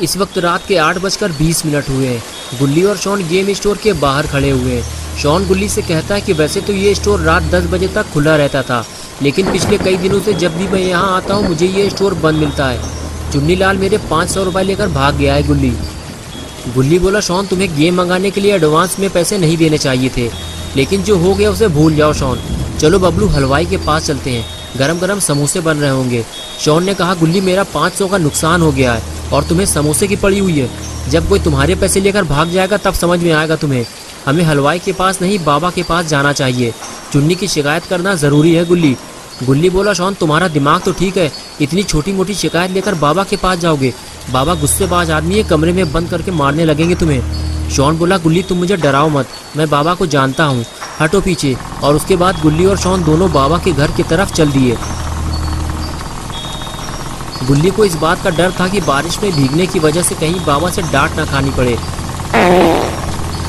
इस वक्त रात के 8:20 हुए हैं। गुल्ली और शॉन गेम स्टोर के बाहर खड़े हुए हैं। शॉन गुल्ली से कहता है कि वैसे तो ये स्टोर रात 10 बजे तक खुला रहता था, लेकिन पिछले कई दिनों से जब भी मैं यहाँ आता हूँ मुझे ये स्टोर बंद मिलता है। चुन्नी लाल मेरे 500 रुपये लेकर भाग गया है। गुल्ली बोला, शॉन तुम्हें गेम मंगाने के लिए एडवांस में पैसे नहीं देने चाहिए थे, लेकिन जो हो गया उसे भूल जाओ शॉन। चलो बबलू हलवाई के पास चलते हैं, गरम गरम समोसे बन रहे होंगे। शॉन ने कहा, गुल्ली मेरा 500 का नुकसान हो गया है और तुम्हें समोसे की पड़ी हुई है। जब कोई तुम्हारे पैसे लेकर भाग जाएगा तब समझ में आएगा तुम्हें। हमें हलवाई के पास नहीं बाबा के पास जाना चाहिए। चुन्नी की शिकायत करना ज़रूरी है गुल्ली बोला, शॉन तुम्हारा दिमाग तो ठीक है, इतनी छोटी मोटी शिकायत लेकर बाबा के पास जाओगे? बाबा गुस्सेबाज आदमी है, कमरे में बंद करके मारने लगेंगे तुम्हें। शॉन बोला, गुल्ली तुम मुझे डराओ मत, मैं बाबा को जानता हूँ, हटो पीछे। और उसके बाद गुल्ली और शॉन दोनों बाबा के घर की तरफ चल दिए। गुल्ली को इस बात का डर था कि बारिश में भीगने की वजह से कहीं बाबा से डांट ना खानी पड़े।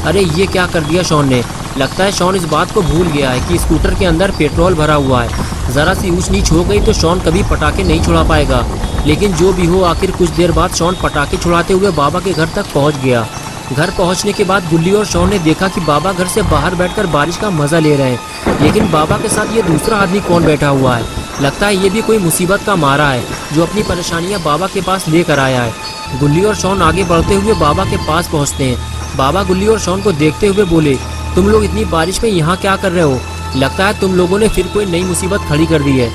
अरे ये क्या कर दिया शॉन ने। लगता है शॉन इस बात को भूल गया है कि स्कूटर के अंदर पेट्रोल भरा हुआ है। ज़रा सी ऊंच नीच हो गई तो शॉन कभी पटाखे नहीं छुड़ा पाएगा। लेकिन जो भी हो, आखिर कुछ देर बाद शॉन पटाखे छुड़ाते हुए बाबा के घर तक पहुंच गया। घर पहुंचने के बाद गुल्ली और शॉन ने देखा कि बाबा घर से बाहर बैठकर बारिश का मज़ा ले रहे हैं, लेकिन बाबा के साथ ये दूसरा आदमी कौन बैठा हुआ है। लगता है ये भी कोई मुसीबत का मारा है जो अपनी परेशानियां बाबा के पास लेकर आया है। गुल्ली और शॉन आगे बढ़ते हुए बाबा के पास पहुंचते हैं। बाबा गुल्ली और शॉन को देखते हुए बोले, तुम लोग इतनी बारिश में यहाँ क्या कर रहे हो? लगता है तुम लोगों ने फिर कोई नई मुसीबत खड़ी कर दी है।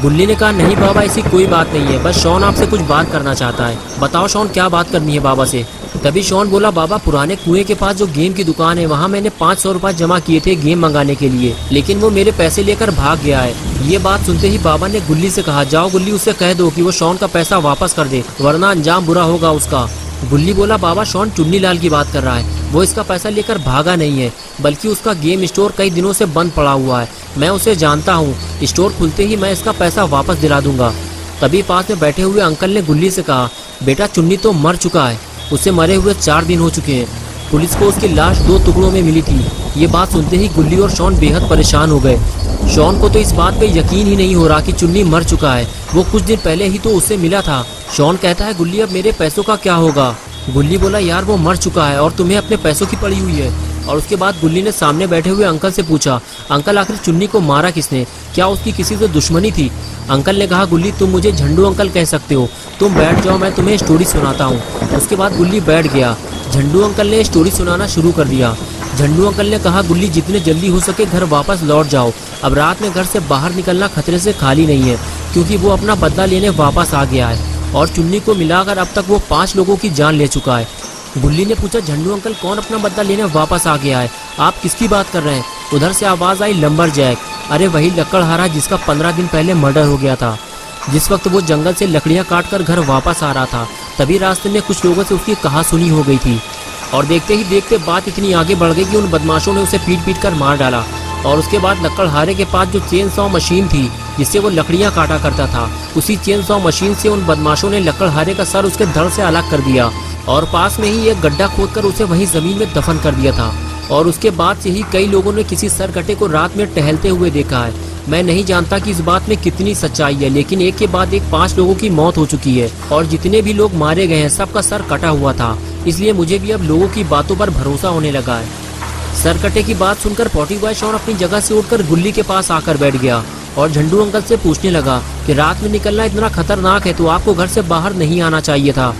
गुल्ली ने कहा, नहीं बाबा ऐसी कोई बात नहीं है, बस शॉन आपसे कुछ बात करना चाहता है। बताओ शॉन क्या बात करनी है बाबा से। तभी शॉन बोला, बाबा पुराने कुएं के पास जो गेम की दुकान है वहाँ मैंने 500 रुपये जमा किए थे गेम मंगाने के लिए, लेकिन वो मेरे पैसे लेकर भाग गया है। ये बात सुनते ही बाबा ने गुल्ली से कहा, जाओ गुल्ली उससे कह दो कि वो शॉन का पैसा वापस कर दे, वरना अंजाम बुरा होगा उसका। गुल्ली बोला, बाबा शॉन चुन्नी लाल की बात कर रहा है, वो इसका पैसा लेकर भागा नहीं है, बल्कि उसका गेम स्टोर कई दिनों से बंद पड़ा हुआ है। मैं उसे जानता हूँ, स्टोर खुलते ही मैं इसका पैसा वापस दिला दूंगा। तभी पास में बैठे हुए अंकल ने गुल्ली से कहा, बेटा चुन्नी तो मर चुका है, उसे मरे हुए 4 दिन हो चुके हैं। पुलिस को उसकी लाश 2 टुकड़ों में मिली थी। ये बात सुनते ही गुल्ली और शॉन बेहद परेशान हो गए। शॉन को तो इस बात पे यकीन ही नहीं हो रहा कि चुन्नी मर चुका है, वो कुछ दिन पहले ही तो उससे मिला था। शॉन कहता है, गुल्ली अब मेरे पैसों का क्या होगा? गुल्ली बोला, यार वो मर चुका है और तुम्हें अपने पैसों की पड़ी हुई है। और उसके बाद गुल्ली ने सामने बैठे हुए अंकल से पूछा, अंकल आखिर चुन्नी को मारा किसने? क्या उसकी किसी से दुश्मनी थी? अंकल ने कहा, गुल्ली तुम मुझे झंडू अंकल कह सकते हो, तुम बैठ जाओ मैं तुम्हें स्टोरी सुनाता हूँ। उसके बाद गुल्ली बैठ गया। झंडू अंकल ने स्टोरी सुनाना शुरू कर दिया। झंडू अंकल ने कहा, गुल्ली जितने जल्दी हो सके घर वापस लौट जाओ, अब रात में घर से बाहर निकलना खतरे से खाली नहीं है, क्योंकि वो अपना बदला लेने वापस आ गया है और चुन्नी को मिलाकर अब तक वो 5 लोगों की जान ले चुका है। गुल्ली ने पूछा, झंडू अंकल कौन अपना बदला लेने वापस आ गया है? आप किसकी बात कर रहे हैं? उधर से आवाज़ आई, लंबरजैक। अरे वही लकड़हारा जिसका 15 दिन पहले मर्डर हो गया था। जिस वक्त वो जंगल से लकड़ियाँ काट कर घर वापस आ रहा था, तभी रास्ते में कुछ लोगों से उसकी कहासुनी हो गई थी और देखते ही देखते बात इतनी आगे बढ़ गई कि उन बदमाशों ने उसे पीट कर मार डाला। और उसके बाद लकड़हारे के पास जो चेन सॉ मशीन थी जिससे वो लकड़ियाँ काटा करता था, उसी चेन सॉ मशीन से उन बदमाशों ने लकड़हारे का सर उसके धड़ से अलग कर दिया और पास में ही एक गड्ढा खोदकर उसे वहीं जमीन में दफन कर दिया था। और उसके बाद से ही कई लोगों ने किसी सरकटे को रात में टहलते हुए देखा है। मैं नहीं जानता कि इस बात में कितनी सच्चाई है, लेकिन एक के बाद एक 5 लोगों की मौत हो चुकी है और जितने भी लोग मारे गए हैं सबका सर कटा हुआ था। इसलिए मुझे भी अब लोगों की बातों पर भरोसा होने लगा है। सरकटे की बात सुनकर पॉटी बॉय शॉन अपनी जगह से उठकर गुल्ली के पास आकर बैठ गया और झंडू अंकल से पूछने लगा कि रात में निकलना इतना खतरनाक है तो आपको घर से बाहर नहीं आना चाहिए था।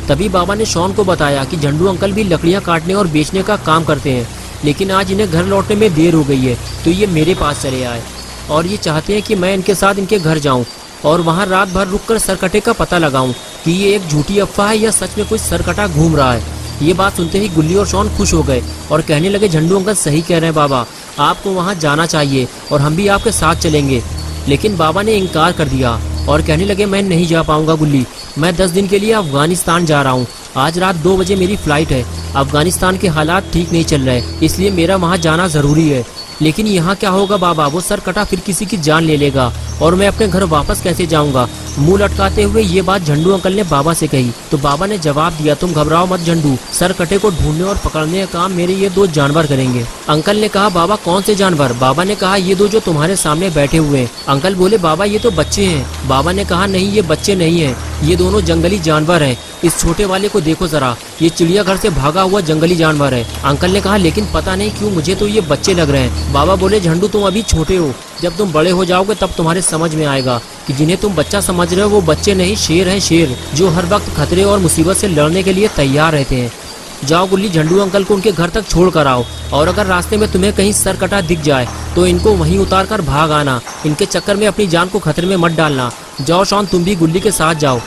तभी बाबा ने शॉन को बताया कि झंडू अंकल भी लकड़ियाँ काटने और बेचने का काम करते हैं, लेकिन आज इन्हें घर लौटने में देर हो गई है तो ये मेरे पास चले आए और ये चाहते हैं कि मैं इनके साथ इनके घर जाऊं और वहां रात भर रुककर सरकटे का पता लगाऊं कि ये एक झूठी अफवाह है या सच में कोई सरकटा घूम रहा है। ये बात सुनते ही गुल्ली और शॉन खुश हो गए और कहने लगे, झंडू अंकल सही कह रहे हैं बाबा, आपको वहाँ जाना चाहिए और हम भी आपके साथ चलेंगे। लेकिन बाबा ने इनकार कर दिया और कहने लगे, मैं नहीं जा पाऊंगा गुल्ली, मैं 10 दिन के लिए अफगानिस्तान जा रहा हूँ। आज रात 2 बजे मेरी फ्लाइट है। अफगानिस्तान के हालात ठीक नहीं चल रहे, इसलिए मेरा वहाँ जाना ज़रूरी है। लेकिन यहाँ क्या होगा बाबा, वो सर कटा फिर किसी की जान ले लेगा और मैं अपने घर वापस कैसे जाऊँगा? मुंह लटकाते हुए ये बात झंडू अंकल ने बाबा से कही तो बाबा ने जवाब दिया, तुम घबराओ मत झंडू, सर कटे को ढूंढने और पकड़ने का काम मेरे ये 2 जानवर करेंगे। अंकल ने कहा, बाबा कौन से जानवर? बाबा ने कहा, ये 2 जो तुम्हारे सामने बैठे हुए हैं। अंकल बोले, बाबा ये तो बच्चे हैं। बाबा ने कहा, नहीं ये बच्चे नहीं है, ये दोनों जंगली जानवर हैं। इस छोटे वाले को देखो जरा, ये चिड़ियाघर से भागा हुआ जंगली जानवर है। अंकल ने कहा लेकिन पता नहीं क्यों मुझे तो ये बच्चे लग रहे हैं। बाबा बोले झंडू तुम अभी छोटे हो, जब तुम बड़े हो जाओगे तब तुम्हारे समझ में आएगा कि जिन्हें तुम बच्चा समझ रहे हो वो बच्चे नहीं, शेर हैं शेर, जो हर वक्त खतरे और मुसीबत से लड़ने के लिए तैयार रहते हैं। जाओ गुल्ली, झंडू अंकल को उनके घर तक छोड़ कर आओ, और अगर रास्ते में तुम्हें कहीं सरकटा दिख जाए तो इनको वहीं उतार कर भाग आना। इनके चक्कर में अपनी जान को खतरे में मत डालना। जाओ शॉन, तुम भी गुल्ली के साथ जाओ।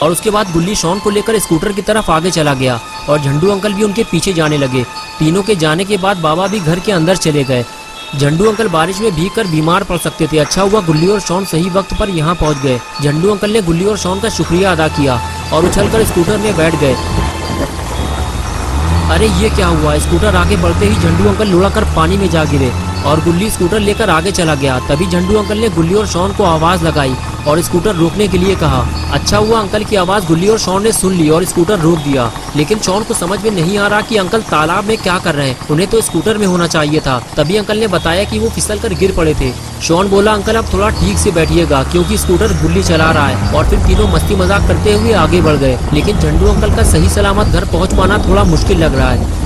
और उसके बाद गुल्ली शॉन को लेकर स्कूटर की तरफ आगे चला गया और झंडू अंकल भी उनके पीछे जाने लगे। तीनों के जाने के बाद बाबा भी घर के अंदर चले गए। झंडू अंकल बारिश में भीगकर बीमार पड़ सकते थे। अच्छा हुआ गुल्ली और शॉन सही वक्त पर यहाँ पहुँच गए। झंडू अंकल ने गुल्ली और शॉन का शुक्रिया अदा किया और उछलकर स्कूटर में बैठ गए। अरे ये क्या हुआ? स्कूटर आगे बढ़ते ही झंडू अंकल लुढ़ककर पानी में जा गिरे और गुल्ली स्कूटर लेकर आगे चला गया। तभी झंडू अंकल ने गुल्ली और शॉन को आवाज लगाई और स्कूटर रोकने के लिए कहा। अच्छा हुआ अंकल की आवाज गुल्ली और शॉन ने सुन ली और स्कूटर रोक दिया। लेकिन शॉन को समझ में नहीं आ रहा कि अंकल तालाब में क्या कर रहे हैं, उन्हें तो स्कूटर में होना चाहिए था। तभी अंकल ने बताया कि वो फिसल कर गिर पड़े थे। शॉन बोला अंकल अब थोड़ा ठीक से बैठिएगा, क्योंकि स्कूटर गुल्ली चला रहा है। और फिर तीनों मस्ती मजाक करते हुए आगे बढ़ गए। लेकिन झंडू अंकल का सही सलामत घर पहुँच पाना थोड़ा मुश्किल लग रहा है।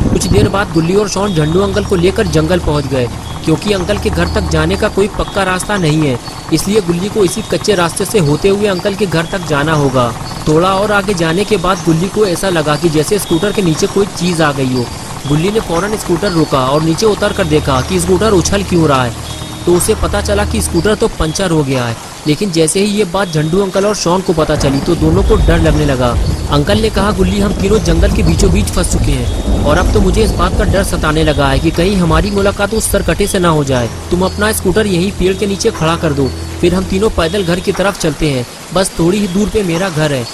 कुछ देर बाद गुल्ली और शॉन झंडू अंकल को लेकर जंगल पहुंच गए, क्योंकि अंकल के घर तक जाने का कोई पक्का रास्ता नहीं है। इसलिए गुल्ली को इसी कच्चे रास्ते से होते हुए अंकल के घर तक जाना होगा। थोड़ा और आगे जाने के बाद गुल्ली को ऐसा लगा कि जैसे स्कूटर के नीचे कोई चीज आ गई हो। गुल्ली ने फौरन स्कूटर रोका और नीचे उतर कर देखा कि स्कूटर उछल क्यों रहा है। तो उसे पता चला कि स्कूटर तो पंचर हो गया है। लेकिन जैसे ही ये बात झंडू अंकल और शॉन को पता चली तो दोनों को डर लगने लगा। अंकल ने कहा गुल्ली हम तीनों जंगल के बीचों बीच फंस चुके हैं और अब तो मुझे इस बात का डर सताने लगा है कि कहीं हमारी मुलाकात उस सरकटे से ना हो जाए। तुम अपना स्कूटर यहीं पेड़ के नीचे खड़ा कर दो, फिर हम तीनों पैदल घर की तरफ चलते हैं। बस थोड़ी ही दूर पे मेरा घर है।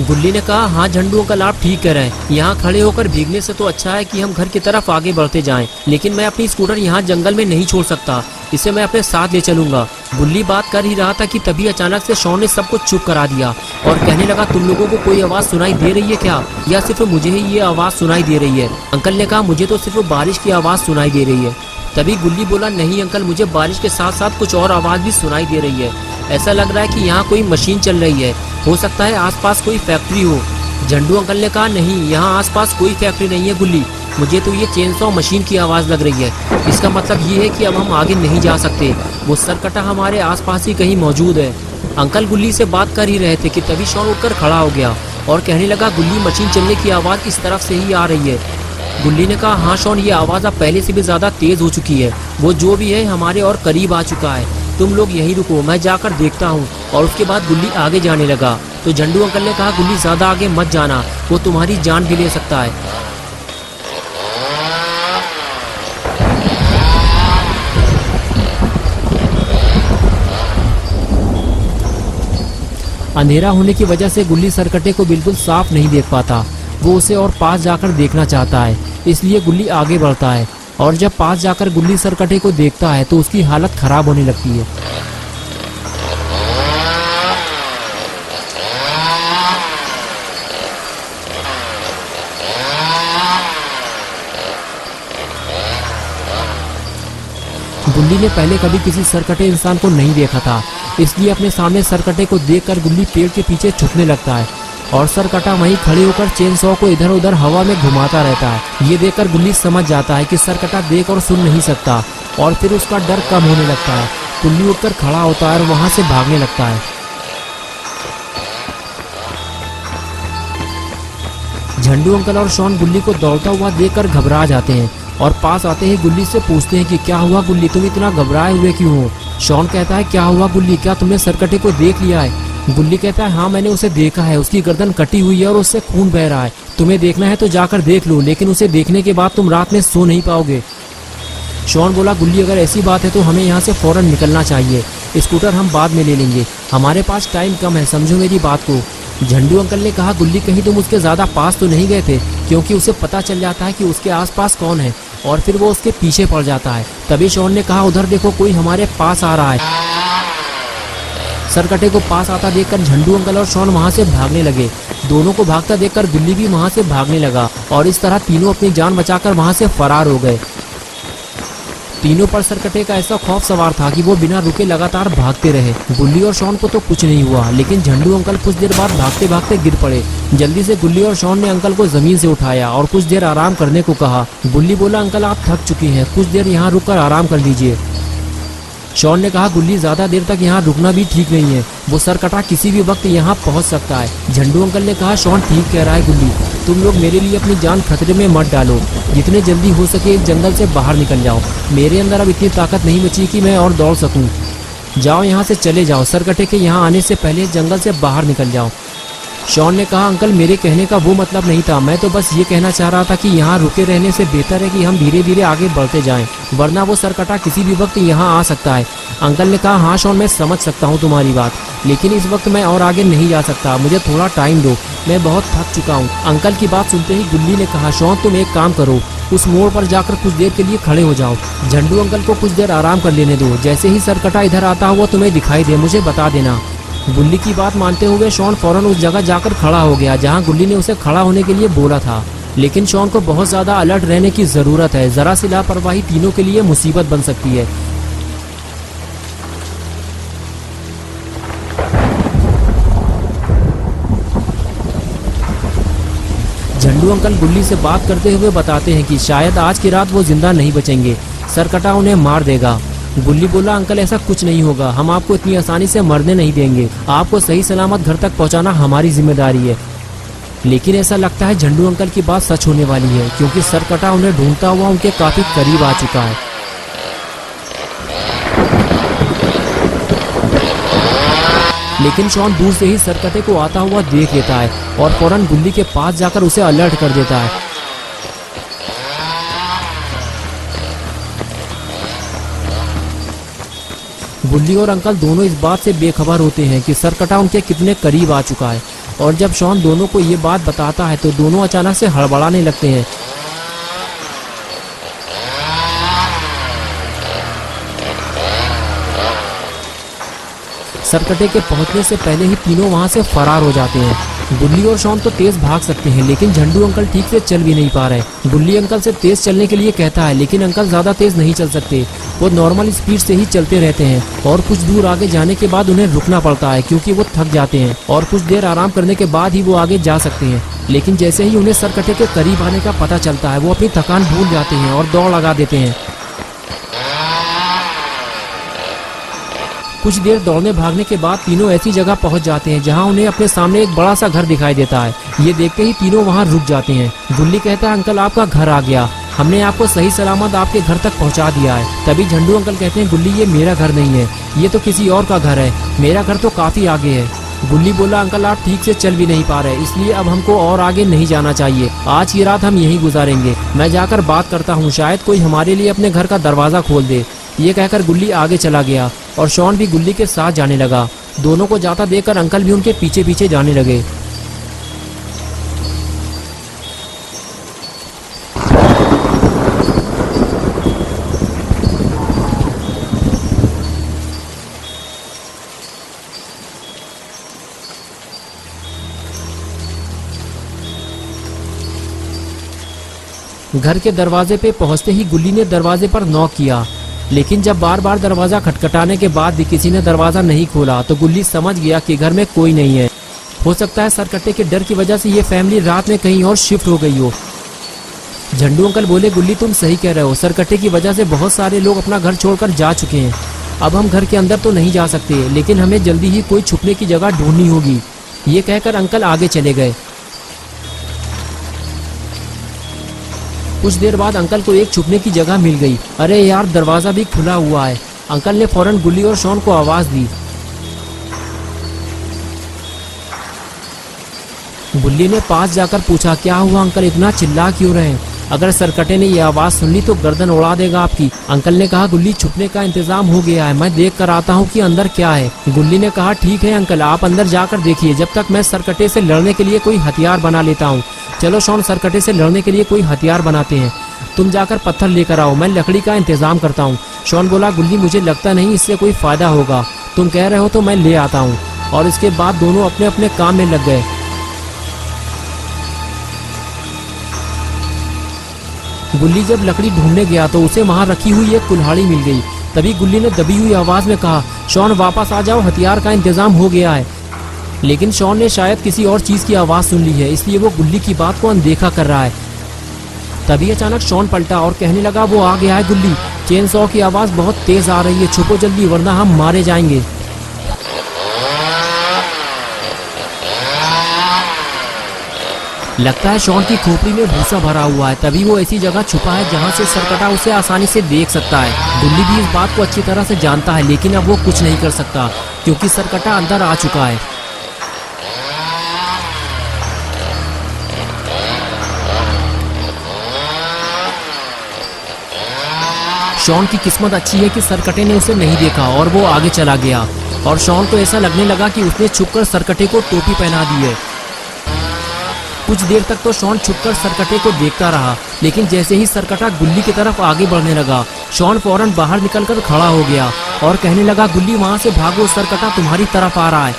गुल्ली ने कहा हाँ झंडू अंकल आप ठीक कह रहे हैं, यहाँ खड़े होकर भीगने से तो अच्छा है कि हम घर की तरफ आगे बढ़ते जाएं। लेकिन मैं अपनी स्कूटर यहाँ जंगल में नहीं छोड़ सकता, इसे मैं अपने साथ ले चलूंगा। गुल्ली बात कर ही रहा था कि तभी अचानक से शॉन ने सबको चुप करा दिया और कहने लगा तुम लोगों को कोई आवाज सुनाई दे रही है क्या, या सिर्फ मुझे ही ये आवाज सुनाई दे रही है? अंकल ने कहा मुझे तो सिर्फ बारिश की आवाज सुनाई दे रही है। तभी गुल्ली बोला नहीं अंकल, मुझे बारिश के साथ साथ कुछ और आवाज भी सुनाई दे रही है। ऐसा लग रहा है कि यहाँ कोई मशीन चल रही है, हो सकता है आसपास कोई फैक्ट्री हो। झंडू अंकल ने कहा नहीं, यहाँ आसपास कोई फैक्ट्री नहीं है गुल्ली, मुझे तो ये चेनसॉ मशीन की आवाज़ लग रही है। इसका मतलब ये है कि अब हम आगे नहीं जा सकते, वो सरकटा हमारे आसपास ही कहीं मौजूद है। अंकल गुल्ली से बात कर ही रहे थे कि तभी शॉन उठकर खड़ा हो गया और कहने लगा गुल्ली मशीन चलने की आवाज़ इस तरफ से ही आ रही है। गुल्ली ने कहा हाँ शॉन, ये आवाज़ अब पहले से भी ज़्यादा तेज़ हो चुकी है, वो जो भी है हमारे और करीब आ चुका है। तुम लोग यहीं रुको, मैं जाकर देखता हूँ। और उसके बाद गुल्ली आगे जाने लगा तो झंडू अंकल ने कहा गुल्ली ज़्यादा आगे मत जाना, वो तुम्हारी जान भी ले सकता है। अंधेरा होने की वजह से गुल्ली सरकटे को बिल्कुल साफ नहीं देख पाता, वो उसे और पास जाकर देखना चाहता है, इसलिए गुल्ली आगे बढ़ता है। और जब पास जाकर गुल्ली सरकटे को देखता है तो उसकी हालत खराब होने लगती है। गुल्ली ने पहले कभी किसी सरकटे इंसान को नहीं देखा था, इसलिए अपने सामने सरकटे को देखकर गुल्ली पेड़ के पीछे छुपने लगता है और सरकटा वहीं खड़े होकर चेनसॉ को इधर उधर हवा में घुमाता रहता है। ये देखकर गुल्ली समझ जाता है कि सरकटा देख और सुन नहीं सकता और फिर उसका डर कम होने लगता है। गुल्ली उठकर खड़ा होता है और वहां से भागने लगता है। झंडू अंकल और शॉन गुल्ली को दौड़ता हुआ देखकर घबरा जाते हैं और पास आते ही गुल्ली से पूछते हैं कि क्या हुआ गुल्ली, तुम इतना घबराए हुए क्यों हो? शॉन कहता है क्या हुआ गुल्ली, क्या तुमने सरकटे को देख लिया है? गुल्ली कहता है हाँ मैंने उसे देखा है, उसकी गर्दन कटी हुई है और उससे खून बह रहा है। तुम्हें देखना है तो जाकर देख लो, लेकिन उसे देखने के बाद तुम रात में सो नहीं पाओगे। शॉन बोला गुल्ली अगर ऐसी बात है तो हमें यहाँ से फौरन निकलना चाहिए, स्कूटर हम बाद में ले लेंगे, हमारे पास टाइम कम है, समझो मेरी बात को। झंडू अंकल ने कहा गुल्ली कहीं तुम उसके ज्यादा पास तो नहीं गए थे, क्योंकि उसे पता चल जाता है कि उसके आसपास कौन है और फिर वो उसके पीछे पड़ जाता है। तभी शॉन ने कहा उधर देखो कोई हमारे पास आ रहा है। सरकटे को पास आता देखकर झंडू अंकल और शॉन वहां से भागने लगे दोनों को भागता देखकर गुल्ली भी वहाँ से भागने लगा और इस तरह तीनों अपनी जान बचाकर वहाँ से फरार हो गए। तीनों पर सरकटे का ऐसा खौफ सवार था कि वो बिना रुके लगातार भागते रहे। गुल्ली और शॉन को तो कुछ नहीं हुआ, लेकिन झंडू अंकल कुछ देर बाद भागते भागते गिर पड़े। जल्दी से गुल्ली और शॉन ने अंकल को जमीन से उठाया और कुछ देर आराम करने को कहा। गुल्ली बोला, अंकल आप थक चुकी हैं, कुछ देर यहाँ रुककर आराम कर लीजिए। शॉन ने कहा, गुल्ली ज्यादा देर तक यहाँ रुकना भी ठीक नहीं है, वो सरकटा किसी भी वक्त यहाँ पहुँच सकता है। झंडू अंकल ने कहा, शॉन ठीक कह रहा है गुल्ली, तुम लोग मेरे लिए अपनी जान खतरे में मत डालो, जितने जल्दी हो सके इस जंगल से बाहर निकल जाओ। मेरे अंदर अब इतनी ताकत नहीं बची कि मैं और दौड़ सकूं। जाओ यहाँ से चले जाओ, सरकटे के यहाँ आने से पहले जंगल से बाहर निकल जाओ। शॉन ने कहा, अंकल मेरे कहने का वो मतलब नहीं था, मैं तो बस ये कहना चाह रहा था कि यहाँ रुके रहने से बेहतर है कि हम धीरे धीरे आगे बढ़ते जाएं, वरना वो सरकटा किसी भी वक्त यहाँ आ सकता है। अंकल ने कहा, हाँ शॉन मैं समझ सकता हूँ तुम्हारी बात, लेकिन इस वक्त मैं और आगे नहीं जा सकता, मुझे थोड़ा टाइम दो, मैं बहुत थक चुका हूँ। अंकल की बात सुनते ही गुल्ली ने कहा, शॉन तुम एक काम करो, उस मोड़ पर जाकर कुछ देर के लिए खड़े हो जाओ, झंडू अंकल को कुछ देर आराम कर लेने दो, जैसे ही सरकटा इधर आता हुआ तुम्हें दिखाई दे मुझे बता देना। गुल्ली की बात मानते हुए शॉन फौरन उस जगह जाकर खड़ा हो गया जहां गुल्ली ने उसे खड़ा होने के लिए बोला था। लेकिन शॉन को बहुत ज्यादा अलर्ट रहने की जरूरत है, जरा सी लापरवाही तीनों के लिए मुसीबत बन सकती है। झंडू अंकल गुल्ली से बात करते हुए बताते हैं कि शायद आज की रात वो जिंदा नहीं बचेंगे, सरकटा उन्हें मार देगा। गुल्ली बोला, अंकल ऐसा कुछ नहीं होगा, हम आपको इतनी आसानी से मरने नहीं देंगे, आपको सही सलामत घर तक पहुंचाना हमारी जिम्मेदारी है। लेकिन ऐसा लगता है झंडू अंकल की बात सच होने वाली है, क्योंकि सरकटा उन्हें ढूंढता हुआ उनके काफी करीब आ चुका है। लेकिन शॉन दूर से ही सरकटे को आता हुआ देख लेता है और फौरन गुल्ली के पास जाकर उसे अलर्ट कर देता है। गुल्ली और अंकल दोनों इस बात से बेखबर होते हैं कि सरकटा उनके कितने करीब आ चुका है, और जब शॉन दोनों को ये बात बताता है तो दोनों अचानक से हड़बड़ाने लगते हैं। सरकटे के पहुंचने से पहले ही तीनों वहां से फरार हो जाते हैं। गुल्ली और शॉन तो तेज भाग सकते हैं, लेकिन झंडू अंकल ठीक से चल भी नहीं पा रहे। गुल्ली अंकल से तेज चलने के लिए कहता है, लेकिन अंकल ज्यादा तेज नहीं चल सकते, वो नॉर्मल स्पीड से ही चलते रहते हैं और कुछ दूर आगे जाने के बाद उन्हें रुकना पड़ता है क्योंकि वो थक जाते हैं और कुछ देर आराम करने के बाद ही वो आगे जा सकते हैं। लेकिन जैसे ही उन्हें सरकटे के करीब आने का पता चलता है वो अपनी थकान भूल जाते हैं और दौड़ लगा देते हैं। कुछ देर दौड़ने भागने के बाद तीनों ऐसी जगह पहुंच जाते हैं जहां उन्हें अपने सामने एक बड़ा सा घर दिखाई देता है। ये देखते ही तीनों वहां रुक जाते हैं। गुल्ली कहता है, अंकल आपका घर आ गया, हमने आपको सही सलामत आपके घर तक पहुंचा दिया है। तभी झंडू अंकल कहते हैं, गुल्ली ये मेरा घर नहीं है, ये तो किसी और का घर है, मेरा घर तो काफी आगे है। गुल्ली बोला, अंकल आप ठीक से चल भी नहीं पा रहे, इसलिए अब हमको और आगे नहीं जाना चाहिए, आज की रात हम यहीं गुजारेंगे, मैं जाकर बात करता हूँ, शायद कोई हमारे लिए अपने घर का दरवाजा खोल दे। ये कहकर गुल्ली आगे चला गया और शॉन भी गुल्ली के साथ जाने लगा। दोनों को जाता देखकर अंकल भी उनके पीछे पीछे जाने लगे। घर के दरवाजे पे पहुंचते ही गुल्ली ने दरवाजे पर नॉक किया, लेकिन जब बार बार दरवाजा खटखटाने के बाद भी किसी ने दरवाजा नहीं खोला तो गुल्ली समझ गया कि घर में कोई नहीं है। हो सकता है सरकट्टे के डर की वजह से ये फैमिली रात में कहीं और शिफ्ट हो गई हो। झंडू अंकल बोले, गुल्ली तुम सही कह रहे हो, सरकट्टे की वजह से बहुत सारे लोग अपना घर छोड़कर जा चुके हैं। अब हम घर के अंदर तो नहीं जा सकते, लेकिन हमें जल्दी ही कोई छुपने की जगह ढूंढनी होगी। ये कहकर अंकल आगे चले गए। कुछ देर बाद अंकल को एक छुपने की जगह मिल गई। अरे यार, दरवाजा भी खुला हुआ है। अंकल ने फौरन गुल्ली और शॉन को आवाज दी। गुल्ली ने पास जाकर पूछा, क्या हुआ अंकल, इतना चिल्ला क्यों रहे हैं? अगर सरकटे ने यह आवाज सुन ली तो गर्दन उड़ा देगा आपकी। अंकल ने कहा, गुल्ली छुपने का इंतजाम हो गया है, मैं देख कर आता हूँ कि अंदर क्या है। गुल्ली ने कहा, ठीक है अंकल, आप अंदर जाकर देखिए, जब तक मैं सरकटे से लड़ने के लिए कोई हथियार बना लेता हूँ। चलो शॉन, सरकटे से लड़ने के लिए कोई हथियार बनाते हैं, तुम जाकर पत्थर लेकर आओ, मैं लकड़ी का इंतजाम करता हूँ। शॉन बोला, गुल्ली मुझे लगता नहीं इससे कोई फायदा होगा, तुम कह रहे हो तो मैं ले आता हूँ। और इसके बाद दोनों अपने अपने काम में लग गए। गुल्ली जब लकड़ी ढूंढने गया तो उसे वहाँ रखी हुई एक कुल्हाड़ी मिल गई। तभी गुल्ली ने दबी हुई आवाज में कहा, शॉन वापस आ जाओ, हथियार का इंतजाम हो गया है। लेकिन शॉन ने शायद किसी और चीज की आवाज सुन ली है, इसलिए वो गुल्ली की बात को अनदेखा कर रहा है। तभी अचानक शॉन पलटा और कहने लगा, वो आ गया है गुल्ली, चेन सॉ की आवाज बहुत तेज आ रही है, छुपो जल्दी वरना हम मारे जाएंगे। लगता है शॉन की खोपड़ी में भूसा भरा हुआ है, तभी वो ऐसी जगह छुपा है जहाँ से सरकटा उसे आसानी से देख सकता है। गुल्ली भी इस बात को अच्छी तरह से जानता है, लेकिन अब वो कुछ नहीं कर सकता क्योंकि सरकटा अंदर आ चुका है। शॉन की किस्मत अच्छी है कि सरकटे ने उसे नहीं देखा और वो आगे चला गया। और शॉन को ऐसा लगने लगा कि उसने छुपकर सरकटे को टोपी पहना दी है। कुछ देर तक तो शॉन छुपकर सरकटे को देखता रहा, लेकिन जैसे ही सरकटा गुल्ली की तरफ आगे बढ़ने लगा, शॉन फौरन बाहर निकलकर खड़ा हो गया और कहने लगा, गुल्ली वहां से भागो, सरकटा तुम्हारी तरफ आ रहा है।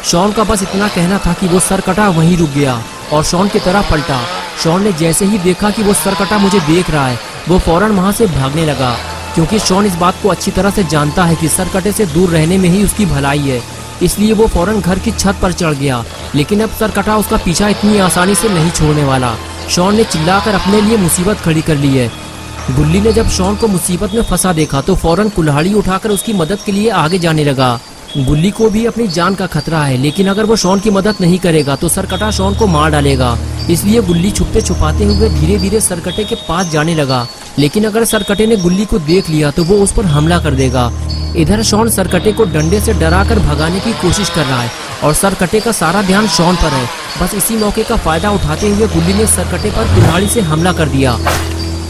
शॉन का बस इतना कहना था कि वो सरकटा वहीं रुक गया और शॉन की तरफ पलटा। शॉन ने जैसे ही देखा कि वो सरकटा मुझे देख रहा है, वो फौरन वहां से भागने लगा, क्योंकि शॉन इस बात को अच्छी तरह से जानता है कि सरकटे से दूर रहने में ही उसकी भलाई है। इसलिए वो फौरन घर की छत पर चढ़ गया, लेकिन अब सरकटा उसका पीछा इतनी आसानी से नहीं छोड़ने वाला। शॉन ने चिल्लाकर अपने लिए मुसीबत खड़ी कर ली है। गुल्ली ने जब शॉन को मुसीबत में फंसा देखा तो फौरन कुल्हाड़ी उठाकर उसकी मदद के लिए आगे जाने लगा। गुल्ली को भी अपनी जान का खतरा है, लेकिन अगर वो शॉन की मदद नहीं करेगा तो सरकटा शॉन को मार डालेगा। इसलिए गुल्ली छुपते छुपाते हुए धीरे धीरे सरकटे के पास जाने लगा, लेकिन अगर सरकटे ने गुल्ली को देख लिया तो वो उस पर हमला कर देगा। इधर शॉन सरकटे को डंडे से डराकर भगाने की कोशिश कर रहा है और सरकटे का सारा ध्यान शॉन पर है। बस इसी मौके का फायदा उठाते हुए गुल्ली ने सरकटे पर कुल्हाड़ी से हमला कर दिया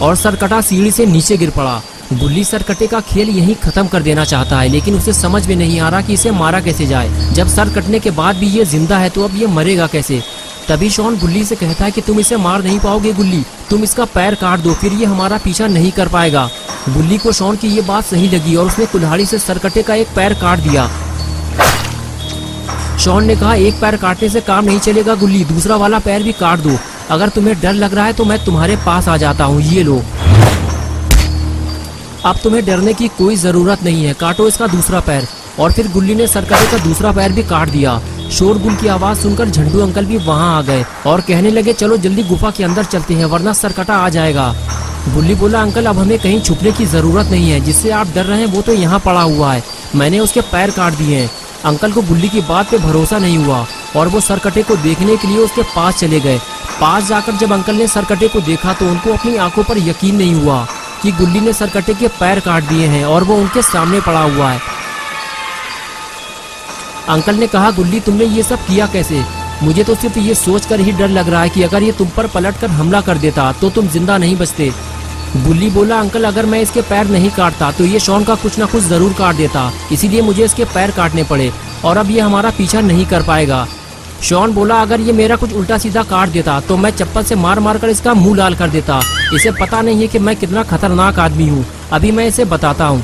और सरकटा सीढ़ी से नीचे गिर पड़ा। गुल्ली सरकटे का खेल यहीं खत्म कर देना चाहता है, लेकिन उसे समझ में नहीं आ रहा कि इसे मारा कैसे जाए। जब सर कटने के बाद भी ये जिंदा है तो अब ये मरेगा कैसे। तभी शॉन गुल्ली से कहता है कि तुम इसे मार नहीं पाओगे गुल्ली, तुम इसका पैर काट दो, फिर ये हमारा पीछा नहीं कर पाएगा। गुल्ली को शॉन की ये बात सही लगी और उसने कुल्हाड़ी से सरकटे का एक पैर काट दिया। शॉन ने कहा, एक पैर काटने से काम नहीं चलेगा गुल्ली, दूसरा वाला पैर भी काट दो। अगर तुम्हें डर लग रहा है तो मैं तुम्हारे पास आ जाता हूँ, ये लो। अब तुम्हें डरने की कोई जरूरत नहीं है, काटो इसका दूसरा पैर। और फिर गुल्ली ने सरकटे का दूसरा पैर भी काट दिया। शोरगुल की आवाज सुनकर झंडू अंकल भी वहां आ गए और कहने लगे, चलो जल्दी गुफा के अंदर चलते हैं वरना सरकटा आ जाएगा। गुल्ली बोला, अंकल अब हमें कहीं छुपने की जरूरत नहीं है, जिससे आप डर रहे हैं वो तो यहाँ पड़ा हुआ है, मैंने उसके पैर काट दिए हैं। अंकल को गुल्ली की बात पे भरोसा नहीं हुआ और वो सरकटे को देखने के लिए उसके पास चले गए। पास जाकर जब अंकल ने सरकटे को देखा तो उनको अपनी आंखों पर यकीन नहीं हुआ कि गुल्ली ने सरकटे के पैर काट दिए हैं और वो उनके सामने पड़ा हुआ है। अंकल ने कहा, गुल्ली तुमने ये सब किया कैसे? मुझे तो सिर्फ ये सोचकर ही डर लग रहा है कि अगर ये तुम पर पलटकर हमला कर देता तो तुम जिंदा नहीं बचते। गुल्ली बोला, अंकल अगर मैं इसके पैर नहीं काटता तो ये शॉन का कुछ ना कुछ जरूर काट देता, इसीलिए मुझे इसके पैर काटने पड़े और अब ये हमारा पीछा नहीं कर पाएगा। शॉन बोला, अगर ये मेरा कुछ उल्टा सीधा काट देता तो मैं चप्पल से मार मार कर इसका मुंह लाल कर देता। इसे पता नहीं है कि मैं कितना खतरनाक आदमी हूँ, अभी मैं इसे बताता हूँ।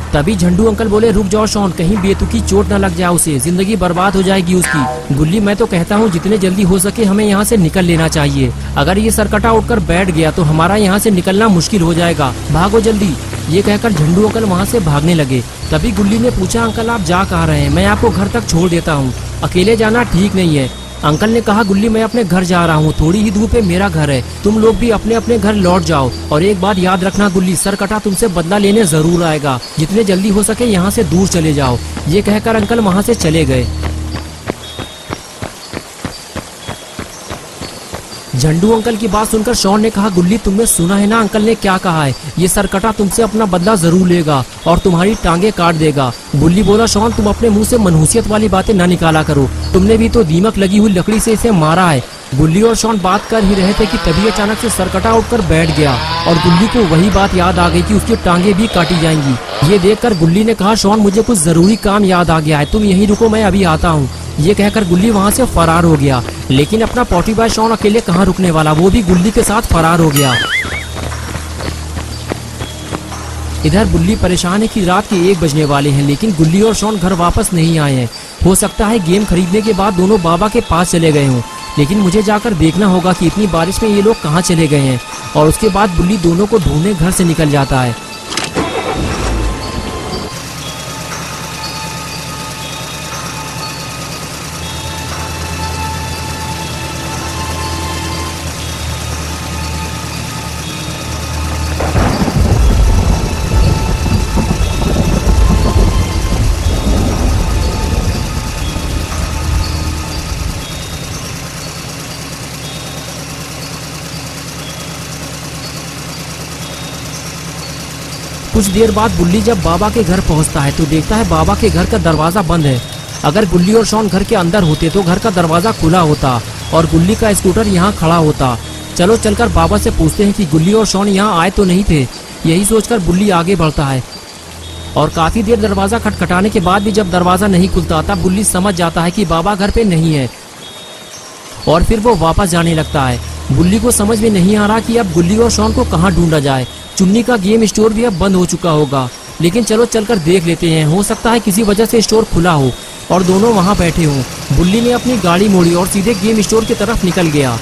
तभी झंडू अंकल बोले, रुक जाओ शॉन, कहीं बेतुकी चोट न लग जाए उसे, जिंदगी बर्बाद हो जाएगी उसकी। गुल्ली मैं तो कहता हूँ जितने जल्दी हो सके हमें यहाँ से निकल लेना चाहिए, अगर ये सरकटा उठकर बैठ गया तो हमारा यहाँ से निकलना मुश्किल हो जाएगा, भागो जल्दी। ये कहकर झंडू अंकल वहाँ से भागने लगे। तभी गुल्ली ने पूछा, अंकल आप जा कहाँ रहे हैं? मैं आपको घर तक छोड़ देता हूँ, अकेले जाना ठीक नहीं है। अंकल ने कहा, गुल्ली मैं अपने घर जा रहा हूँ, थोड़ी ही दूर पे मेरा घर है, तुम लोग भी अपने अपने घर लौट जाओ। और एक बात याद रखना गुल्ली, सरकटा तुमसे बदला लेने जरूर आएगा, जितने जल्दी हो सके यहाँ से दूर चले जाओ। ये कहकर अंकल वहाँ से चले गए। झंडू अंकल की बात सुनकर शॉन ने कहा, गुल्ली तुमने सुना है ना अंकल ने क्या कहा है, ये सरकटा तुमसे अपना बदला जरूर लेगा और तुम्हारी टांगे काट देगा। गुल्ली बोला, शॉन तुम अपने मुंह से मनहूसियत वाली बातें न निकाला करो, तुमने भी तो दीमक लगी हुई लकड़ी से इसे मारा है। गुल्ली और शॉन बात कर ही रहे थे कि तभी अचानक से सरकटा उठकर बैठ गया और गुल्ली को वही बात याद आ गई कि उसकी टांगे भी काटी जाएंगी। ये देखकर गुल्ली ने कहा, शॉन मुझे कुछ जरूरी काम याद आ गया है, तुम यहीं रुको मैं अभी आता हूँ। ये कहकर गुल्ली वहाँ से फरार हो गया, लेकिन अपना पॉटी बॉय शॉन अकेले कहाँ रुकने वाला, वो भी गुल्ली के साथ फरार हो गया। इधर गुल्ली परेशान है कि रात के 1 बजने वाले हैं, लेकिन गुल्ली और शॉन घर वापस नहीं आए हैं। हो सकता है गेम खरीदने के बाद दोनों बाबा के पास चले गए हों। लेकिन मुझे जाकर देखना होगा कि इतनी बारिश में ये लोग कहाँ चले गए हैं। और उसके बाद बुल्ली दोनों को ढूंढने घर से निकल जाता है। कुछ देर बाद बुल्ली जब बाबा के घर पहुंचता है तो देखता है बाबा के घर का दरवाजा बंद है। अगर गुल्ली और शॉन घर के अंदर होते तो घर का दरवाजा खुला होता और गुल्ली का स्कूटर यहाँ खड़ा होता। चलो चलकर बाबा से पूछते हैं कि गुल्ली और शॉन यहाँ आए तो नहीं थे। यही सोचकर बुल्ली आगे बढ़ता है और काफी देर दरवाजा खटखटाने के बाद भी जब दरवाजा नहीं खुलता तब बुल्ली समझ जाता है कि बाबा घर पे नहीं है और फिर वो वापस जाने लगता है। बुल्ली को समझ में नहीं आ रहा कि अब गुल्ली और शॉन को कहाँ ढूंढा जाए। चुन्नी का गेम स्टोर भी अब बंद हो चुका होगा, लेकिन चलो चलकर देख लेते हैं। हो सकता है किसी वजह से स्टोर खुला हो और दोनों वहां बैठे हों। बुल्ली ने अपनी गाड़ी मोड़ी और सीधे गेम स्टोर की तरफ निकल गया।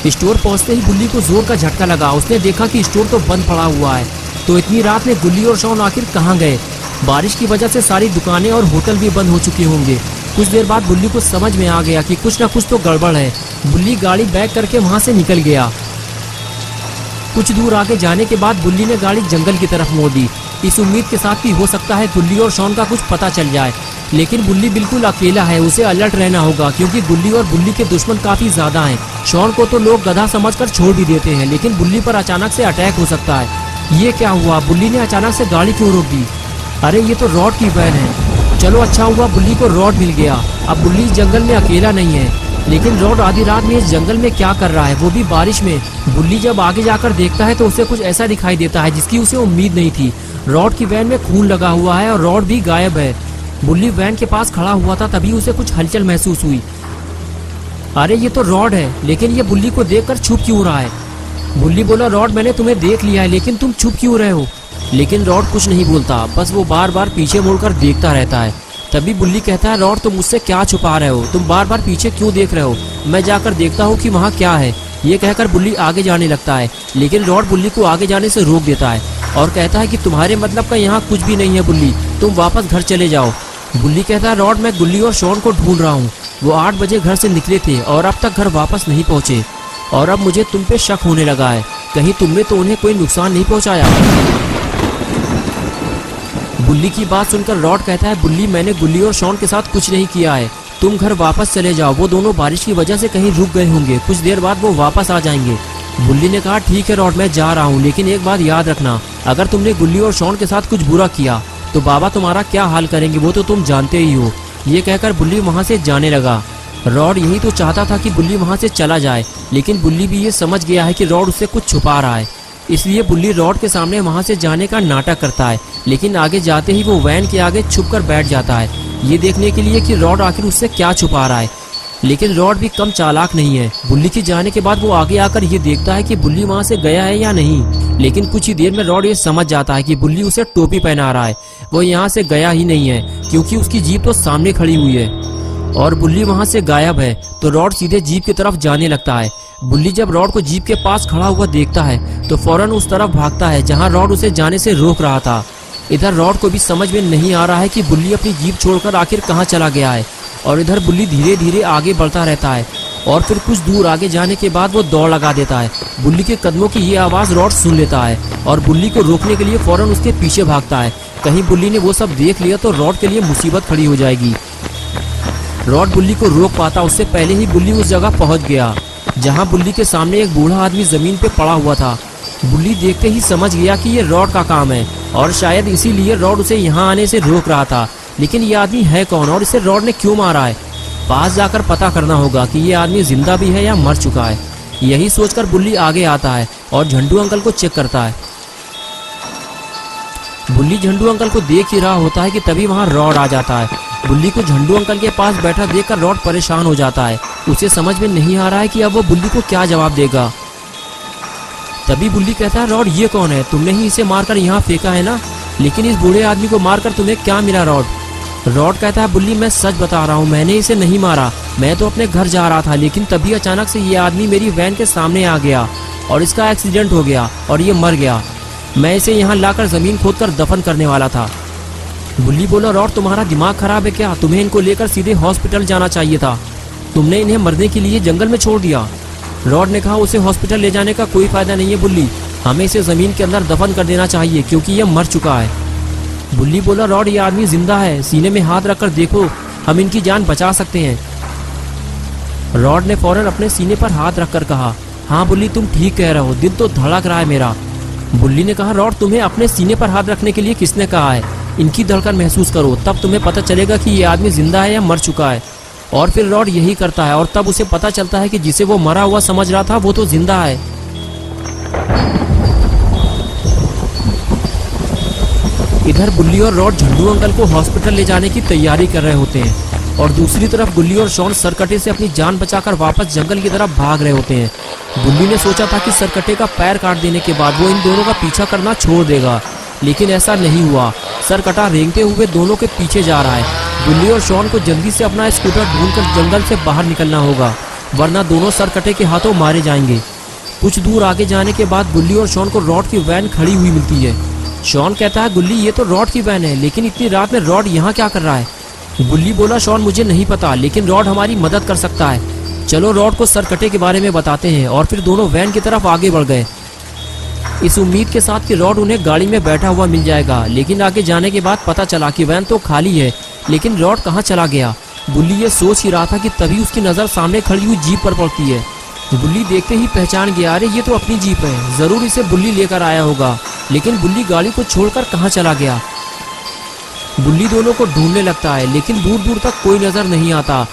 स्टोर पहुंचते ही बुल्ली को जोर का झटका लगा। उसने देखा कि स्टोर तो बंद पड़ा हुआ है। तो इतनी रात में गुल्ली और शॉन आखिर कहाँ गए? बारिश की वजह से सारी दुकानें और होटल भी बंद हो चुके होंगे। कुछ देर बाद बुल्ली को समझ में आ गया कि कुछ न कुछ तो गड़बड़ है। बुल्ली गाड़ी बैक करके वहां से निकल गया। कुछ दूर आगे जाने के बाद बुल्ली ने गाड़ी जंगल की तरफ मोड़ दी, इस उम्मीद के साथ कि हो सकता है गुल्ली और शॉन का कुछ पता चल जाए। लेकिन बुल्ली बिल्कुल अकेला है, उसे अलर्ट रहना होगा क्योंकि गुल्ली और बुल्ली के दुश्मन काफी ज्यादा हैं। शॉन को तो लोग गधा समझकर छोड़ भी देते हैं, लेकिन बुल्ली पर अचानक से अटैक हो सकता है। ये क्या हुआ? बुल्ली ने अचानक से गाड़ी क्यों रोक दी? अरे ये तो रॉड की वैन है। चलो अच्छा हुआ बुल्ली को रॉड मिल गया। अब बुल्ली इस जंगल में अकेला नहीं है। लेकिन रॉड आधी रात में इस जंगल में क्या कर रहा है, वो भी बारिश में? बुल्ली जब आगे जाकर देखता है तो उसे कुछ ऐसा दिखाई देता है जिसकी उसे उम्मीद नहीं थी। रॉड की वैन में खून लगा हुआ है और रॉड भी गायब है। बुल्ली वैन के पास खड़ा हुआ था, तभी उसे कुछ हलचल महसूस हुई। अरे ये तो रॉड है, लेकिन ये बुल्ली को देखकर छुप क्यों रहा है? बुल्ली बोला, रॉड मैंने तुम्हें देख लिया है, लेकिन तुम छुप क्यों रहे हो? लेकिन रॉड कुछ नहीं बोलता, बस वो बार बार पीछे मुड़कर देखता रहता है। तभी बुल्ली कहता है, रॉड तुम मुझसे क्या छुपा रहे हो? तुम बार बार पीछे क्यों देख रहे हो? मैं जाकर देखता हूँ कि वहाँ क्या है। ये कहकर बुल्ली आगे जाने लगता है, लेकिन रॉड बुल्ली को आगे जाने से रोक देता है और कहता है कि तुम्हारे मतलब का यहाँ कुछ भी नहीं है बुल्ली, तुम वापस घर चले जाओ। बुल्ली कहता है, रॉड मैं गुल्ली और शॉन को ढूंढ रहा हूँ। वो 8 बजे घर से निकले थे और अब तक घर वापस नहीं पहुँचे और अब मुझे तुम पे शक होने लगा है। कहीं तुमने तो उन्हें कोई नुकसान नहीं पहुँचाया? बुल्ली की बात सुनकर रॉड कहता है, बुल्ली मैंने गुल्ली और शॉन के साथ कुछ नहीं किया है, तुम घर वापस चले जाओ। वो दोनों बारिश की वजह से कहीं रुक गए होंगे, कुछ देर बाद वो वापस आ जाएंगे। बुल्ली ने कहा, ठीक है रॉड मैं जा रहा हूँ, लेकिन एक बात याद रखना, अगर तुमने गुल्ली और शॉन के साथ कुछ बुरा किया तो बाबा तुम्हारा क्या हाल करेंगे वो तो तुम जानते ही हो। ये कहकर बुल्ली वहाँ से जाने लगा। रॉड यही तो चाहता था कि बुल्ली वहाँ से चला जाए, लेकिन बुल्ली भी ये समझ गया है कि रॉड उससे कुछ छुपा रहा है। इसलिए बुल्ली रॉड के सामने वहाँ से जाने का नाटक करता है, लेकिन आगे जाते ही वो वैन के आगे छुपकर बैठ जाता है, ये देखने के लिए कि रॉड आखिर उससे क्या छुपा रहा है। लेकिन रॉड भी कम चालाक नहीं है। बुल्ली के जाने के बाद वो आगे आकर ये देखता है कि बुल्ली वहाँ से गया है या नहीं। लेकिन कुछ ही देर में रॉड ये समझ जाता है कि बुल्ली उसे टोपी पहना रहा है। वो यहाँ से गया ही नहीं है क्योंकि उसकी जीप तो सामने खड़ी हुई है और बुल्ली वहाँ से गायब है। तो रॉड सीधे जीप की तरफ जाने लगता है। बुल्ली जब रॉड को जीप के पास खड़ा हुआ देखता है तो फौरन उस तरफ भागता है जहाँ रॉड उसे जाने से रोक रहा था। इधर रॉड को भी समझ में नहीं आ रहा है कि बुल्ली अपनी जीप छोड़कर आखिर कहाँ चला गया है और इधर बुल्ली धीरे धीरे आगे बढ़ता रहता है और फिर कुछ दूर आगे जाने के बाद वो दौड़ लगा देता है। बुल्ली के कदमों की ये आवाज़ रॉड सुन लेता है और बुल्ली को रोकने के लिए फौरन उसके पीछे भागता है। कहीं बुल्ली ने वो सब देख लिया तो रॉड के लिए मुसीबत खड़ी हो जाएगी। रॉड बुल्ली को रोक पाता उससे पहले ही बुल्ली उस जगह पहुंच गया जहां बुल्ली के सामने एक बूढ़ा आदमी जमीन पे पड़ा हुआ था। बुल्ली देखते ही समझ गया कि ये रॉड का काम है और शायद इसीलिए रॉड उसे यहाँ आने से रोक रहा था। लेकिन ये आदमी है कौन और इसे रॉड ने क्यों मारा है? पास जाकर पता करना होगा कि ये आदमी जिंदा भी है या मर चुका है। यही सोचकर बुल्ली आगे आता है और झंडू अंकल को चेक करता है। बुल्ली झंडू अंकल को देख ही रहा होता है कि तभी वहाँ रॉड आ जाता है। बुल्ली को झंडू अंकल के पास बैठा देखकर रॉड परेशान हो जाता है उसे समझ में नहीं आ रहा है कि अब वो बुल्ली को क्या जवाब देगा। तभी बुल्ली कहता है, रॉड ये कौन है? तुमने ही इसे मारकर यहाँ फेंका है ना, लेकिन इस बूढ़े आदमी को मारकर तुम्हें क्या मिला रॉड? रॉड कहता है, बुल्ली मैं सच बता रहा हूँ, मैंने इसे नहीं मारा। मैं तो अपने घर जा रहा था, लेकिन तभी अचानक से ये आदमी मेरी वैन के सामने आ गया और इसका एक्सीडेंट हो गया और ये मर गया। मैं इसे यहाँ लाकर जमीन खोदकर दफन करने वाला था। बुल्ली बोला, रॉड तुम्हारा दिमाग खराब है क्या? तुम्हें इनको लेकर सीधे हॉस्पिटल जाना चाहिए था, तुमने इन्हें मरने के लिए जंगल में छोड़ दिया। रॉड ने कहा, उसे हॉस्पिटल ले जाने का कोई फायदा नहीं है बुल्ली, हमें इसे जमीन के अंदर दफन कर देना चाहिए क्योंकि यह मर चुका है। बुल्ली बोला, रॉड ये आदमी जिंदा है, सीने में हाथ रखकर देखो, हम इनकी जान बचा सकते हैं। रॉड ने फौरन अपने सीने पर हाथ रखकर कहा, हाँ बुल्ली तुम ठीक कह रहे हो, दिल तो धड़क रहा है मेरा। बुल्ली ने कहा, रॉड तुम्हें अपने सीने पर हाथ रखने के लिए किसने कहा है? इनकी धड़कन महसूस करो, तब तुम्हें पता चलेगा कि ये आदमी जिंदा है या मर चुका है। और फिर रॉड यही करता है और तब उसे पता चलता है कि जिसे वो मरा हुआ समझ रहा था वो तो जिंदा है। इधर बुल्ली और रॉड झंडू अंकल को हॉस्पिटल ले जाने की तैयारी कर रहे होते हैं और दूसरी तरफ बुल्ली और शॉन सरकटे से अपनी जान बचाकर वापस जंगल की तरफ भाग रहे होते हैं। बुल्ली ने सोचा था कि सरकटे का पैर काट देने के बाद वो इन दोनों का पीछा करना छोड़ देगा, लेकिन ऐसा नहीं हुआ। सरकटा रेंगते हुए दोनों के पीछे जा रहा है। बुल्ली और शॉन को जल्दी से अपना स्कूटर ढूंढकर जंगल से बाहर निकलना होगा, वरना दोनों सरकटे के हाथों मारे जाएंगे। कुछ दूर आगे जाने के बाद बुल्ली और शॉन को रॉड की वैन खड़ी हुई मिलती है। शॉन कहता है, गुल्ली ये तो रॉड की वैन है, लेकिन इतनी रात में रॉड यहाँ क्या कर रहा है? बुल्ली बोला, शॉन मुझे नहीं पता, लेकिन रॉड हमारी मदद कर सकता है। चलो रॉड को सरकटे के बारे में बताते हैं। और फिर दोनों वैन की तरफ आगे बढ़ गए, इस उम्मीद के साथ कि रॉड उन्हें गाड़ी में बैठा हुआ मिल जाएगा। लेकिन आगे जाने के बाद पता चला कि वैन तो खाली है, लेकिन रॉड कहाँ चला गया? बुल्ली ये सोच ही रहा था कि तभी उसकी नज़र सामने खड़ी हुई जीप पर पड़ती है। बुल्ली देखते ही पहचान गया, अरे ये तो अपनी जीप है, जरूर इसे बुल्ली लेकर आया होगा। लेकिन बुल्ली गाड़ी को छोड़कर कहाँ चला गया? बुल्ली दोनों को ढूंढने लगता है, लेकिन दूर दूर तक कोई नजर नहीं आता।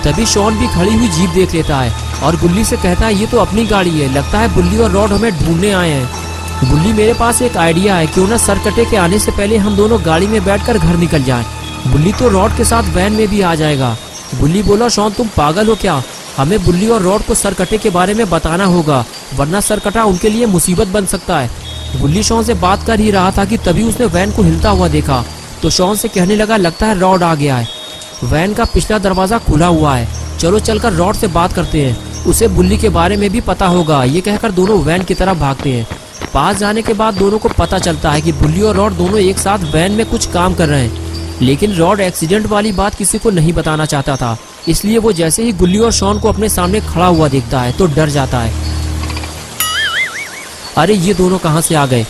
तभी शॉन भी खड़ी हुई जीप देख लेता है और बुल्ली से कहता है, ये तो अपनी गाड़ी है, लगता है बुल्ली और रॉड हमें ढूंढने आए हैं। बुल्ली, मेरे पास एक आइडिया है, क्यों ना सरकटे के आने से पहले हम दोनों गाड़ी में बैठकर घर निकल जाएं। बुल्ली तो रॉड के साथ वैन में भी आ जाएगा। बुल्ली बोला, शॉन तुम पागल हो क्या? हमें बुल्ली और रॉड को सरकटे के बारे में बताना होगा, वरना सरकटा उनके लिए मुसीबत बन सकता है। बुल्ली शॉन से बात कर ही रहा था कि तभी उसने वैन को हिलता हुआ देखा, तो शॉन से कहने लगा, लगता है रॉड आ गया है। वैन का पिछला दरवाजा खुला हुआ है, चलो चलकर रॉड से बात करते हैं, उसे बुल्ली के बारे में भी पता होगा। ये कहकर दोनों वैन की तरफ भागते हैं। पास जाने के बाद दोनों को पता चलता है कि बुल्ली और रॉड दोनों एक साथ वैन में कुछ काम कर रहे हैं। लेकिन रॉड एक्सीडेंट वाली बात किसी को नहीं बताना चाहता था, इसलिए वो जैसे ही गुल्ली और शॉन को अपने सामने खड़ा हुआ देखता है तो डर जाता है। अरे ये दोनों कहाँ से आ गए?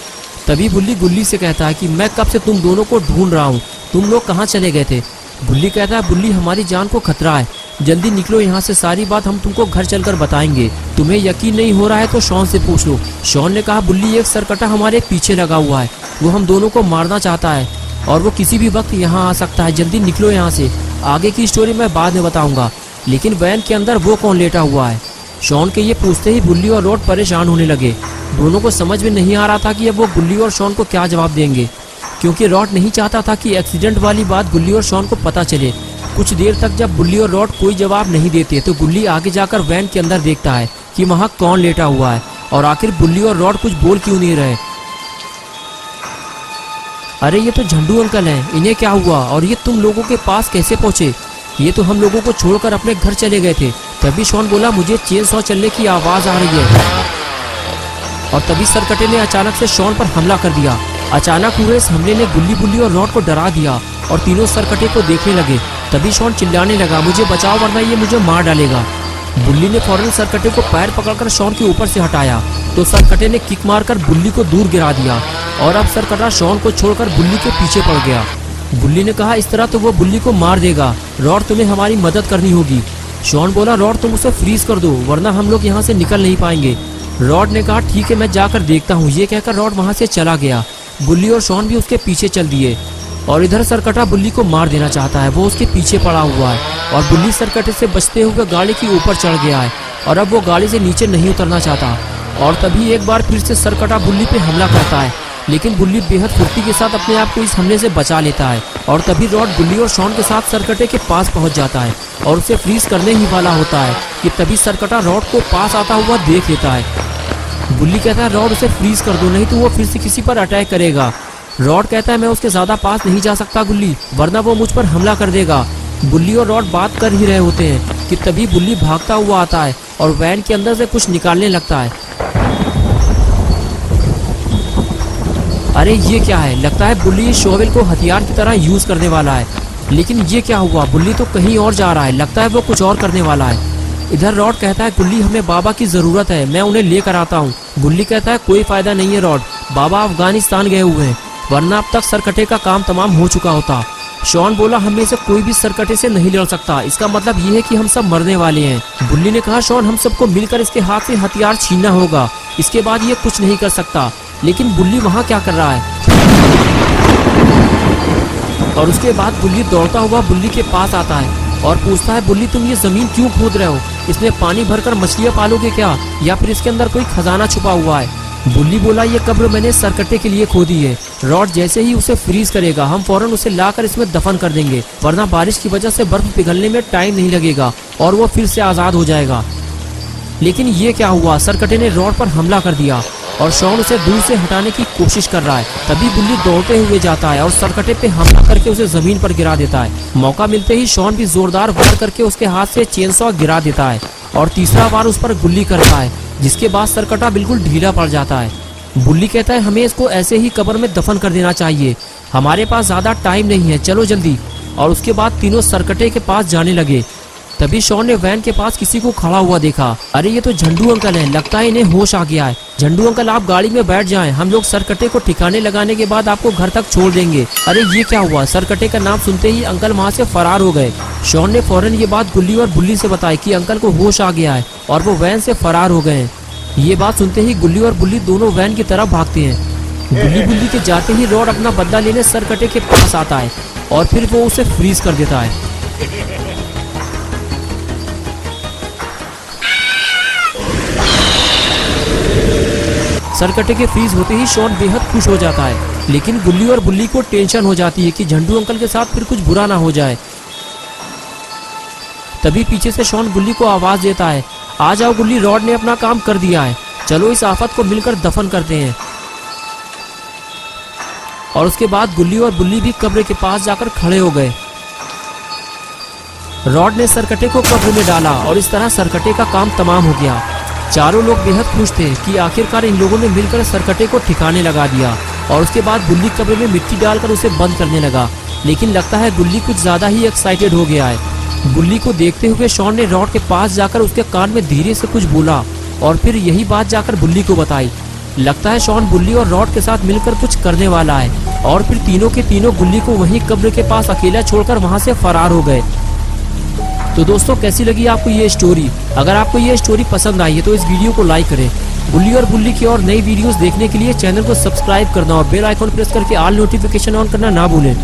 तभी बुल्ली गुल्ली से कहता है कि मैं कब से तुम दोनों को ढूंढ रहा हूँ, तुम लोग कहाँ चले गए थे? गुल्ली कहता है, बुल्ली हमारी जान को खतरा है, जल्दी निकलो यहाँ से, सारी बात हम तुमको घर चलकर बताएंगे। तुम्हें यकीन नहीं हो रहा है तो शॉन से पूछ लो। शॉन ने कहा, बुल्ली एक सरकटा हमारे पीछे लगा हुआ है, वो हम दोनों को मारना चाहता है और वो किसी भी वक्त यहाँ आ सकता है, जल्दी निकलो यहाँ से। आगे की स्टोरी मैं बाद में बताऊंगा। लेकिन वैन के अंदर वो कौन लेटा हुआ है? शॉन के ये पूछते ही बुल्ली और रॉड परेशान होने लगे। दोनों को समझ में नहीं आ रहा था कि अब वो बुल्ली और शॉन को क्या जवाब देंगे, क्योंकि रॉड नहीं चाहता था कि एक्सीडेंट वाली बात गुल्ली और शॉन को पता चले। कुछ देर तक जब बुल्ली और रॉड कोई जवाब नहीं देते तो गुल्ली आगे जाकर वैन के अंदर देखता है कि वहाँ कौन लेटा हुआ है और आखिर बुल्ली और रॉड कुछ बोल क्यों नहीं रहे। अरे ये तो झंडू अंकल हैं, इन्हें क्या हुआ और ये तुम लोगों के पास कैसे पहुंचे? ये तो हम लोगों को छोड़कर अपने घर चले गए थे। तभी शॉन बोला, मुझे चेन सॉ चलने की आवाज आ रही है। और तभी सरकटे ने अचानक से शॉन पर हमला कर दिया। अचानक हुए इस हमले ने बुल्ली और रॉड को डरा दिया और तीनों सरकटे को देखने लगे। तभी शॉन चिल्लाने लगा, मुझे बचाओ वरना ये मुझे मार डालेगा। बुल्ली ने फौरन सरकटे को पैर पकड़कर शॉन के ऊपर से हटाया तो सरकटे ने किक मारकर बुल्ली को दूर गिरा दिया और अब सरकटा शॉन को छोड़कर बुल्ली के पीछे पड़ गया। बुल्ली ने कहा, इस तरह तो वो बुल्ली को मार देगा, रॉड तुम्हें हमारी मदद करनी होगी। शॉन बोला, रॉड तुम उसे फ्रीज कर दो वरना हम लोग यहाँ से निकल नहीं पाएंगे। रॉड ने कहा, ठीक है मैं जाकर देखता हूँ। ये कहकर रॉड वहाँ से चला गया। बुल्ली और शॉन भी उसके पीछे चल दिए और इधर सरकटा बुल्ली को मार देना चाहता है, वो उसके पीछे पड़ा हुआ है और बुल्ली सरकटे से बचते हुए गाड़ी के ऊपर चढ़ गया है और अब वो गाड़ी से नीचे नहीं उतरना चाहता। और तभी एक बार फिर से सरकटा बुल्ली पे हमला करता है। लेकिन बुल्ली बेहद फुर्ती के साथ अपने आप को इस हमले से बचा लेता है और तभी रॉड बुल्ली और शॉन के साथ सरकटे के पास पहुंच जाता है और उसे फ्रीज करने ही वाला होता है कि तभी सरकटा रॉड को पास आता हुआ देख लेता है। बुल्ली कहता है रॉड उसे फ्रीज कर दो, नहीं तो वो फिर से किसी पर अटैक करेगा। रॉड कहता है मैं उसके ज्यादा पास नहीं जा सकता गुल्ली, वरना वो मुझ पर हमला कर देगा। बुल्ली और रॉड बात कर ही रहे होते हैं कि तभी बुल्ली भागता हुआ आता है और वैन के अंदर से कुछ निकालने लगता है। अरे ये क्या है, लगता है बुल्ली इस शोवेल को हथियार की तरह यूज करने वाला है। लेकिन ये क्या हुआ, बुल्ली तो कहीं और जा रहा है, लगता है वो कुछ और करने वाला है। इधर रॉड कहता है गुल्ली हमें बाबा की जरूरत है, मैं उन्हें लेकर आता हूँ। गुल्ली कहता है कोई फायदा नहीं है रॉड, बाबा अफगानिस्तान गए हुए हैं, वरना अब तक सरकटे का काम तमाम हो चुका होता। शॉन बोला हम में से कोई भी सरकटे से नहीं लड़ सकता, इसका मतलब ये है कि हम सब मरने वाले हैं। बुल्ली ने कहा शॉन हम सबको मिलकर इसके हाथ से हथियार छीनना होगा, इसके बाद ये कुछ नहीं कर सकता। लेकिन बुल्ली वहाँ क्या कर रहा है? और उसके बाद बुल्ली दौड़ता हुआ बुल्ली के पास आता है और पूछता है बुल्ली तुम ये जमीन क्यों खोद रहे हो, इसमें पानी भरकर मछलियाँ पालोगे क्या, या फिर इसके अंदर कोई खजाना छुपा हुआ है? बुल्ली बोला ये कब्र मैंने सरकटे के लिए खोदी है, रॉड जैसे ही उसे फ्रीज करेगा हम फौरन उसे लाकर इसमें दफन कर देंगे, वरना बारिश की वजह से बर्फ पिघलने में टाइम नहीं लगेगा और वो फिर से आजाद हो जाएगा। लेकिन ये क्या हुआ, सरकटे ने रॉड पर हमला कर दिया और शॉन उसे दूर से हटाने की कोशिश कर रहा है। तभी बुल्ली दौड़ते हुए जाता है और सरकटे पे हमला करके उसे जमीन पर गिरा देता है। मौका मिलते ही शॉन भी जोरदार वार करके उसके हाथ से चेनसॉ गिरा देता है और तीसरा वार उस पर गुल्ली करता है, जिसके बाद सरकटा बिल्कुल ढीला पड़ जाता है। बुल्ली कहता है हमें इसको ऐसे ही कब्र में दफन कर देना चाहिए, हमारे पास ज्यादा टाइम नहीं है, चलो जल्दी। और उसके बाद तीनों सरकटे के पास जाने लगे। तभी शॉन ने वैन के पास किसी को खड़ा हुआ देखा। अरे ये तो झंडू अंकल हैं, लगता है इन्हें होश आ गया है। झंडू अंकल आप गाड़ी में बैठ जाएं, हम लोग सरकटे को ठिकाने लगाने के बाद आपको घर तक छोड़ देंगे। अरे ये क्या हुआ, सरकटे का नाम सुनते ही अंकल वहाँ से फरार हो गए। शॉन ने फौरन ये बात गुल्ली और बुल्ली से बताई कि अंकल को होश आ गया है और वो वैन से फरार हो गए हैं। ये बात सुनते ही गुल्ली और बुल्ली दोनों वैन की तरफ भागते हैं। बुल्ली के जाते ही रॉड अपना बदला लेने सरकटे के पास आता है और फिर वो उसे फ्रीज कर देता है। सरकटे के फ्रीज होते ही शॉन बेहद खुश हो जाता है, लेकिन गुल्ली और बुल्ली को टेंशन हो जाती है कि झंडू अंकल के साथ फिर कुछ बुरा ना हो जाए। तभी पीछे से शॉन गुल्ली को आवाज देता है आ जाओ गुल्ली, रॉड ने अपना काम कर दिया है, चलो इस आफत को मिलकर दफन करते हैं। और उसके बाद गुल्ली और बुल्ली भी कब्र के पास जाकर खड़े हो गए। रॉड ने सरकटे को कब्र में डाला और इस तरह सरकटे का काम तमाम हो गया। चारों लोग बेहद खुश थे कि आखिरकार इन लोगों ने मिलकर सरकटे को ठिकाने लगा दिया। और उसके बाद गुल्ली कब्र में मिट्टी डालकर उसे बंद करने लगा, लेकिन लगता है गुल्ली कुछ ज्यादा ही एक्साइटेड हो गया है। गुल्ली को देखते हुए शॉन ने रॉड के पास जाकर उसके कान में धीरे से कुछ बोला और फिर यही बात जाकर बुल्ली को बताई। लगता है शॉन बुल्ली और रॉड के साथ मिलकर कुछ करने वाला है और फिर तीनों के तीनों गुल्ली को वहीं कब्र के पास अकेला छोड़कर वहां से फरार हो गए। तो दोस्तों कैसी लगी आपको ये स्टोरी? अगर आपको ये स्टोरी पसंद आई है तो इस वीडियो को लाइक करें। गुल्ली और बुल्ली की और नई वीडियोस देखने के लिए चैनल को सब्सक्राइब करना और बेल आइकॉन प्रेस करके ऑल नोटिफिकेशन ऑन करना ना भूलें।